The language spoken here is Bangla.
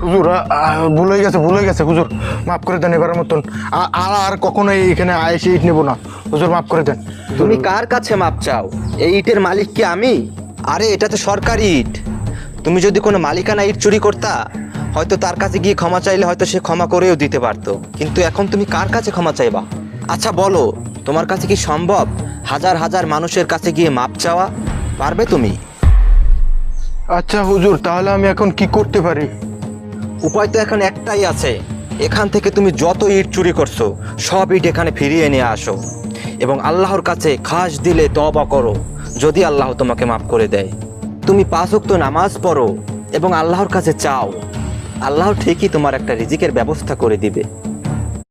হুজুর ভুল হয়ে গেছে হুজুর, মাফ করে দেন এবারের মতন। আর কখনো এখানে এসে ইট নেবো না হুজুর, মাফ করে দেন। তুমি কার কাছে মাপ চাও? এই ইটের মালিক কি আমি? আরে এটা তো সরকারি ইট। তুমি যদি কোনো মালিকানা ইট চুরি করতা, হয়তো তার কাছে গিয়ে ক্ষমা চাইলে হয়তো সে ক্ষমা করেও দিতে পারতো, কিন্তু এখন তুমি কার কাছে ক্ষমা চাইবা? আচ্ছা বলো, তোমার কাছে কি সম্ভব হাজার হাজার মানুষের কাছে গিয়ে মাপ চাওয়া? পারবে তুমি? আচ্ছা হুজুর, তাহলে আমি এখন কি করতে পারি? উপায় তো এখন একটাই আছে। এখান থেকে তুমি যত ইট চুরি করছো সব ইট এখানে ফিরিয়ে নিয়ে আসো এবং আল্লাহর কাছে খাস দিলে তওবা করো। যদি আল্লাহ তোমাকে মাফ করে দেয়, তুমি 5 ওয়াক্ত নামাজ পড়ো এবং আল্লাহর কাছে চাও, আল্লাহ ঠিকই তোমার একটা রিজিকের ব্যবস্থা করে দিবে।